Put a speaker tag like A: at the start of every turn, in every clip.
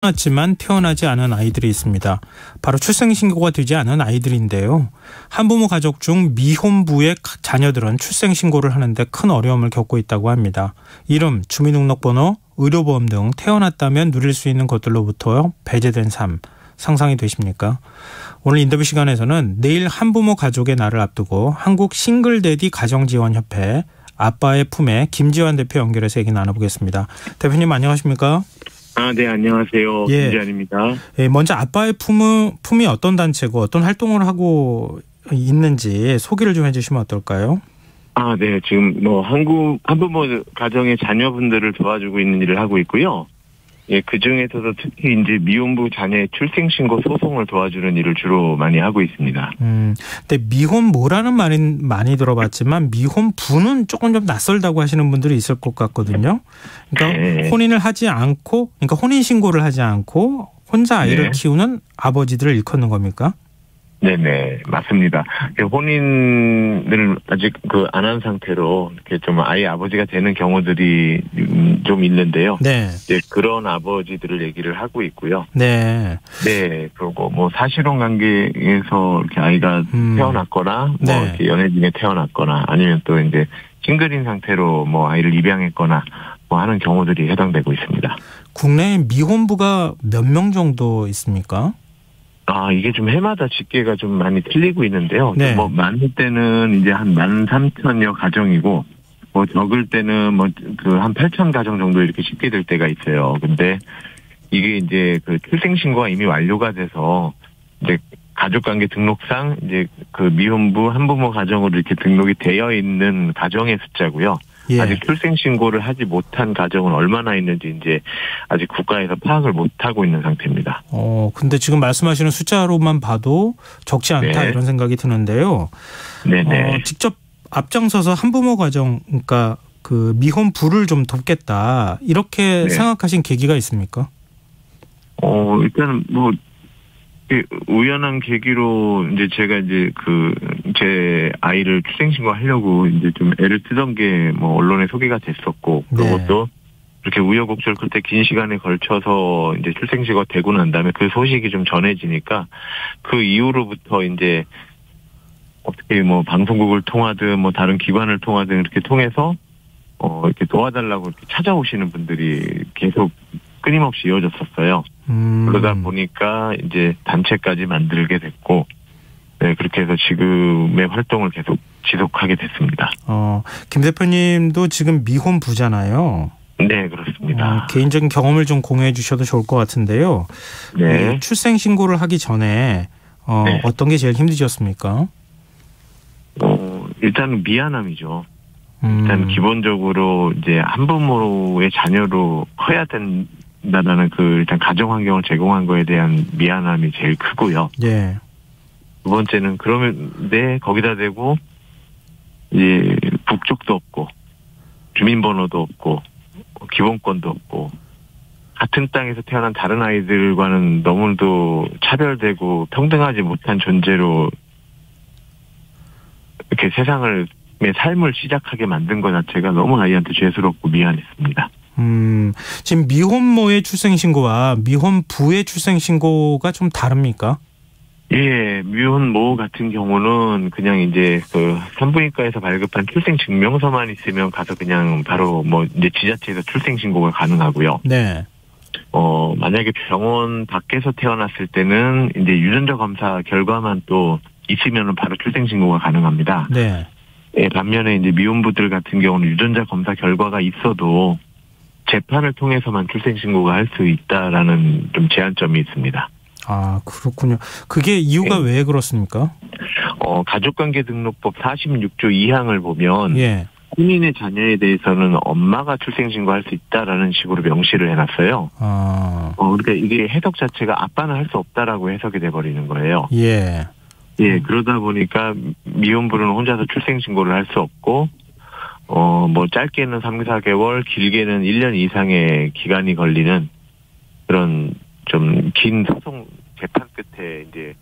A: 태어났지만 태어나지 않은 아이들이 있습니다. 바로 출생신고가 되지 않은 아이들인데요. 한부모 가족 중 미혼부의 자녀들은 출생신고를 하는데 큰 어려움을 겪고 있다고 합니다. 이름, 주민등록번호, 의료보험 등 태어났다면 누릴 수 있는 것들로부터 배제된 삶, 상상이 되십니까? 오늘 인터뷰 시간에서는 내일 한부모 가족의 날을 앞두고 한국 싱글데디 가정지원협회 아빠의 품에 김지환 대표 연결해서 얘기 나눠보겠습니다. 대표님 안녕하십니까?
B: 네, 안녕하세요. 김지환입니다.
A: 먼저 아빠의 품이 어떤 단체고 어떤 활동을 하고 있는지 소개를 좀 해주시면 어떨까요?
B: 네. 지금 한부모 가정의 자녀분들을 도와주고 있는 일을 하고 있고요. 그 중에서도 특히 이제 미혼부 자녀의 출생신고 소송을 도와주는 일을 주로 많이 하고 있습니다.
A: 근데 미혼모라는 말은 많이 들어봤지만 미혼부는 조금 좀 낯설다고 하시는 분들이 있을 것 같거든요. 그러니까 혼인을 하지 않고, 그러니까 혼인신고를 하지 않고 혼자 아이를 키우는 아버지들을 일컫는 겁니까? 네네,
B: 맞습니다. 혼인을 아직 안 한 상태로 이렇게 좀 아이 아버지가 되는 경우들이 좀 있는데요. 네. 이제 그런 아버지들을 얘기를 하고 있고요. 네. 네. 그리고 사실혼 관계에서 이렇게 아이가 태어났거나, 이렇게 연애 중에 태어났거나, 아니면 또 이제 싱글인 상태로 아이를 입양했거나, 하는 경우들이 해당되고 있습니다.
A: 국내에 미혼부가 몇 명 정도 있습니까?
B: 이게 좀 해마다 집계가 좀 많이 틀리고 있는데요. 네. 많을 때는 이제 한 13,000여 가정이고, 적을 때는 한 8,000 가정 정도 이렇게 집계될 때가 있어요. 근데 이게 이제 출생신고가 이미 완료가 돼서, 이제 가족관계 등록상 이제 미혼부 한부모 가정으로 이렇게 등록이 되어 있는 가정의 숫자고요. 아직 출생신고를 하지 못한 가정은 얼마나 있는지 이제 아직 국가에서 파악을 못하고 있는 상태입니다.
A: 근데 지금 말씀하시는 숫자로만 봐도 적지 않다 이런 생각이 드는데요. 네네. 직접 앞장서서 한부모 가정, 그러니까 미혼부를 좀 돕겠다 이렇게 생각하신 계기가 있습니까?
B: 일단 우연한 계기로 이제 제가 이제 제 아이를 출생신고 하려고 이제 좀 애를 쓰던 게 언론에 소개가 됐었고, 그리고 또 이렇게 우여곡절 끝에 긴 시간에 걸쳐서 이제 출생신고가 되고 난 다음에 그 소식이 좀 전해지니까 그 이후로부터 이제 어떻게 방송국을 통하든 다른 기관을 통하든 이렇게 통해서 이렇게 도와달라고 이렇게 찾아오시는 분들이 계속 끊임없이 이어졌었어요. 그러다 보니까 이제 단체까지 만들게 됐고, 그렇게 해서 지금의 활동을 계속 지속하게 됐습니다.
A: 김 대표님도 지금 미혼부잖아요.
B: 네, 그렇습니다.
A: 개인적인 경험을 좀 공유해 주셔도 좋을 것 같은데요. 네. 출생신고를 하기 전에 어떤 게 제일 힘드셨습니까?
B: 일단 미안함이죠. 일단 기본적으로 이제 한부모의 자녀로 커야 된다는 일단 가정 환경을 제공한 거에 대한 미안함이 제일 크고요. 네. 두 번째는 거기다 대고 이제 국적도 없고 주민번호도 없고 기본권도 없고 같은 땅에서 태어난 다른 아이들과는 너무도 차별되고 평등하지 못한 존재로 이렇게 세상을 삶을 시작하게 만든 것 자체가 너무 아이한테 죄스럽고 미안했습니다.
A: 지금 미혼모의 출생신고와 미혼부의 출생신고가 좀 다릅니까?
B: 예, 미혼모 같은 경우는 그냥 이제 산부인과에서 발급한 출생증명서만 있으면 가서 그냥 바로 이제 지자체에서 출생신고가 가능하고요. 네. 만약에 병원 밖에서 태어났을 때는 이제 유전자 검사 결과만 또 있으면은 바로 출생신고가 가능합니다. 네. 반면에 이제 미혼부들 같은 경우는 유전자 검사 결과가 있어도 재판을 통해서만 출생신고가 할 수 있다라는 좀 제한점이 있습니다.
A: 그렇군요. 그게 이유가 왜 그렇습니까?
B: 가족관계등록법 46조 2항을 보면 혼인의 자녀에 대해서는 엄마가 출생신고할 수 있다라는 식으로 명시를 해놨어요. 그러니까 이게 해석 자체가 아빠는 할 수 없다라고 해석이 돼버리는 거예요. 그러다 보니까 미혼부는 혼자서 출생신고를 할 수 없고, 짧게는 3, 4개월, 길게는 1년 이상의 기간이 걸리는 그런 좀 긴 소송 재판 끝에 이제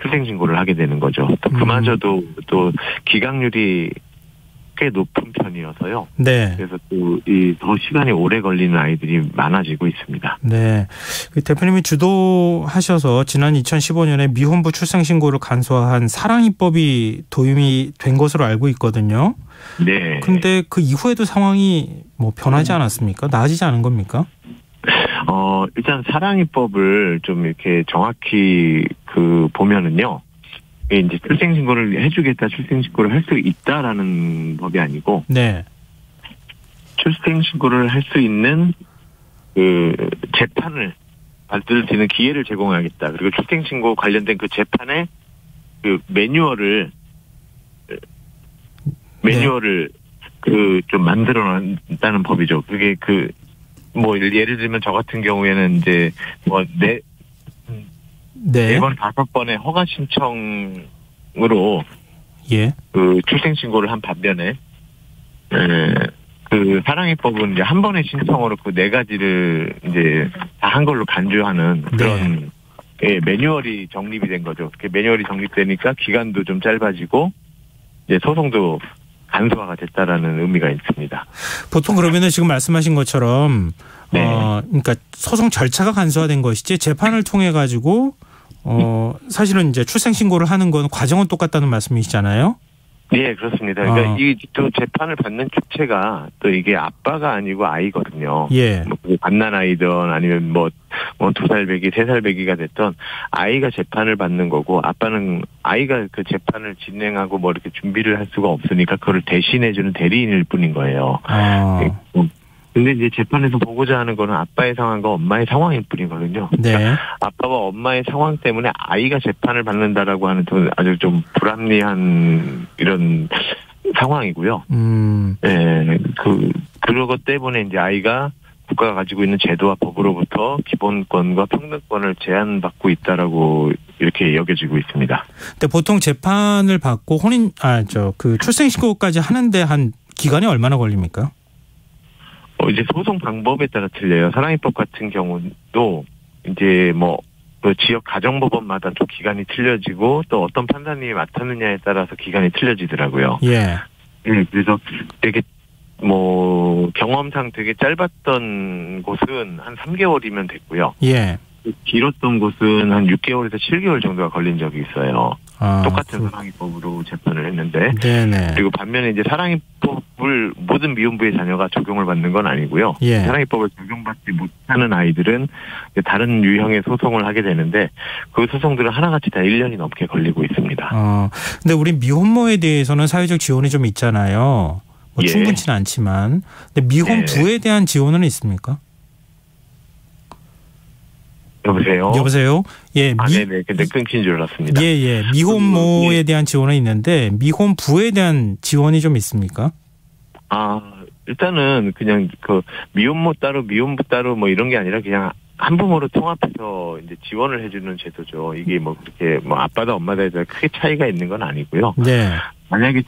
B: 출생신고를 하게 되는 거죠. 또 그마저도 또 기각률이 꽤 높은 편이어서요.
A: 네.
B: 그래서 또 더 시간이 오래 걸리는 아이들이 많아지고 있습니다.
A: 네. 그 대표님이 주도하셔서 지난 2015년에 미혼부 출생신고를 간소화한 사랑입법이 도입이 된 것으로 알고 있거든요.
B: 네.
A: 근데 그 이후에도 상황이 뭐 변하지 않았습니까? 나아지지 않은 겁니까?
B: 일단 사랑입법을 좀 이렇게 정확히 보면은요. 이제 출생신고를 해주겠다, 출생신고를 할 수 있다라는 법이 아니고,
A: 네.
B: 출생신고를 할 수 있는 재판을 받을 수 있는 기회를 제공하겠다. 그리고 출생신고 관련된 그 재판의 매뉴얼을 좀 만들어놨다는 법이죠. 그게 예를 들면 저 같은 경우에는 이제 네 번, 5번의 허가 신청으로
A: 예.
B: 출생신고를 한 반면에 사랑입법은 이제 한 번의 신청으로 그 4가지를 이제 다 한 걸로 간주하는 그런 매뉴얼이 정립이 된 거죠. 그 매뉴얼이 정립되니까 기간도 좀 짧아지고 이제 소송도 간소화가 됐다라는 의미가 있습니다.
A: 보통 그러면은 지금 말씀하신 것처럼 그러니까 소송 절차가 간소화된 것이지 재판을 통해 가지고 사실은 이제 출생신고를 하는 건 과정은 똑같다는 말씀이시잖아요.
B: 네, 그렇습니다. 그러니까 이 또 재판을 받는 주체가 또 이게 아빠가 아니고 아이거든요.
A: 예.
B: 갓난 아이든 아니면 2살 배기, 3살 배기가 됐던 아이가 재판을 받는 거고 아빠는 아이가 그 재판을 진행하고 이렇게 준비를 할 수가 없으니까 그걸 대신해주는 대리인일 뿐인 거예요. 근데 이제 재판에서 보고자 하는 거는 아빠의 상황과 엄마의 상황일 뿐이거든요.
A: 네.
B: 그러니까 아빠와 엄마의 상황 때문에 아이가 재판을 받는다라고 하는 아주 좀 불합리한 이런 상황이고요. 네, 그런 것 때문에 이제 아이가 국가가 가지고 있는 제도와 법으로부터 기본권과 평등권을 제한받고 있다라고 이렇게 여겨지고 있습니다.
A: 근데 보통 재판을 받고 출생신고까지 하는데 한 기간이 얼마나 걸립니까?
B: 이제 소송 방법에 따라 틀려요. 사랑입법 같은 경우도 이제 지역 가정법원마다 또 기간이 틀려지고 또 어떤 판사님이 맡았느냐에 따라서 기간이 틀려지더라고요.
A: 예.
B: 그래서 되게 경험상 되게 짧았던 곳은 한 3개월이면 됐고요.
A: 예.
B: 길었던 곳은 한 6개월에서 7개월 정도가 걸린 적이 있어요. 똑같은 사랑입법으로 재판을 했는데.
A: 네네.
B: 그리고 반면에 이제 사랑입법을 모든 미혼부의 자녀가 적용을 받는 건 아니고요.
A: 예.
B: 사랑입법을 적용받지 못하는 아이들은 다른 유형의 소송을 하게 되는데 그 소송들은 하나같이 다 1년이 넘게 걸리고 있습니다.
A: 근데 우리 미혼모에 대해서는 사회적 지원이 좀 있잖아요.
B: 예.
A: 충분치는 않지만. 근데 미혼부에 대한 지원은 있습니까? 여보세요? 예.
B: 네네. 근데 끊긴 줄 알았습니다.
A: 예. 미혼모에 대한 지원은 있는데 미혼부에 대한 지원이 좀 있습니까?
B: 일단은 그냥 미혼모 따로 미혼부 따로 이런 게 아니라 그냥 한부모로 통합해서 이제 지원을 해주는 제도죠. 이게 그렇게 아빠다 엄마다에 따라 크게 차이가 있는 건 아니고요.
A: 네.
B: 만약에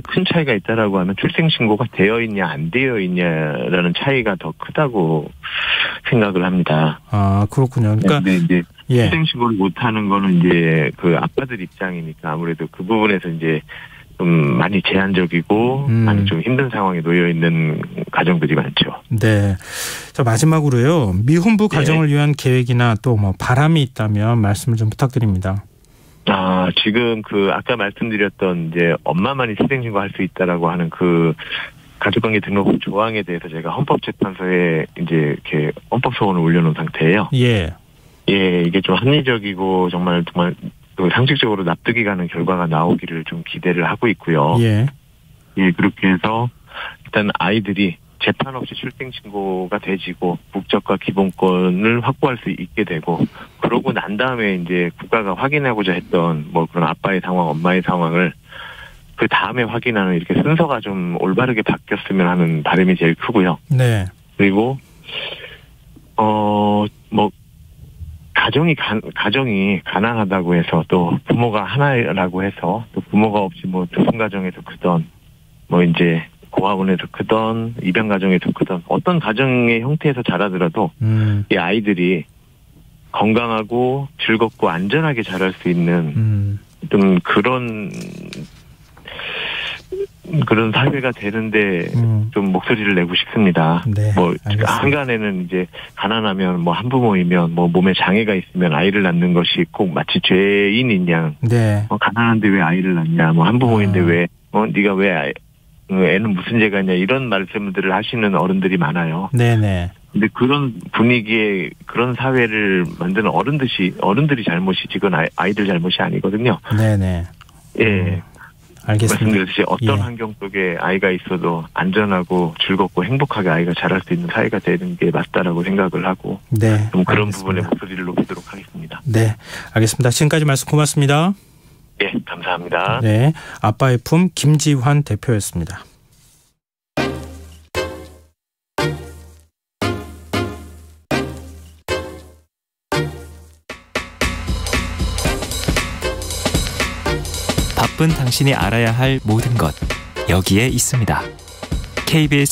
B: 큰 차이가 있다라고 하면 출생신고가 되어 있냐 안 되어 있냐라는 차이가 더 크다고 생각을 합니다.
A: 그렇군요. 그러니까
B: 이제 출생신고를 못하는 거는 이제 아빠들 입장이니까 아무래도 그 부분에서 이제 좀 많이 제한적이고 많이 좀 힘든 상황에 놓여 있는 가정들이 많죠.
A: 네. 자, 마지막으로요. 미혼부 가정을 위한 계획이나 또 바람이 있다면 말씀을 좀 부탁드립니다.
B: 지금 아까 말씀드렸던 이제 엄마만이 출생신고할 수 있다라고 하는 가족관계 등록법 조항에 대해서 제가 헌법재판소에 이제 이렇게 헌법 소원을 올려놓은 상태예요.
A: 예.
B: 이게 좀 합리적이고 정말 상식적으로 납득이 가는 결과가 나오기를 좀 기대를 하고 있고요.
A: 예.
B: 그렇게 해서 일단 아이들이 재판 없이 출생신고가 되지고 국적과 기본권을 확보할 수 있게 되고 그러고 난 다음에 이제 국가가 확인하고자 했던 그런 아빠의 상황, 엄마의 상황을 그 다음에 확인하는 이렇게 순서가 좀 올바르게 바뀌었으면 하는 바람이 제일 크고요.
A: 네.
B: 그리고 가정이 가난하다고 해서 또 부모가 하나라고 해서 또 부모가 없이 두손 가정에서 크던 이제 고아원에서 크던 입양 가정에서 크던 어떤 가정의 형태에서 자라더라도 이 아이들이 건강하고 즐겁고 안전하게 자랄 수 있는 좀 그런 그런 사회가 되는데 좀 목소리를 내고 싶습니다.
A: 네,
B: 뭐
A: 알겠습니다.
B: 한간에는 이제 가난하면 뭐 한부모이면 뭐 몸에 장애가 있으면 아이를 낳는 것이 꼭 마치 죄인인 양.
A: 네.
B: 가난한데 왜 아이를 낳냐? 뭐 한부모인데 왜 네가 왜 애는 무슨 죄가 있냐? 이런 말씀들을 하시는 어른들이 많아요.
A: 네네.
B: 근데 그런 분위기에 그런 사회를 만드는 어른들이 잘못이지 그건 아이들 잘못이 아니거든요.
A: 네네.
B: 예.
A: 알겠습니다.
B: 말씀드렸듯이 어떤 환경 속에 아이가 있어도 안전하고 즐겁고 행복하게 아이가 자랄 수 있는 사회가 되는 게 맞다라고 생각을 하고
A: 네.
B: 좀 그런
A: 알겠습니다.
B: 부분에 목소리를 높이도록 하겠습니다.
A: 네. 알겠습니다. 지금까지 말씀 고맙습니다.
B: 예, 감사합니다.
A: 네. 아빠의 품 김지환 대표였습니다.
C: 바쁜 당신이 알아야 할 모든 것 여기에 있습니다. KBS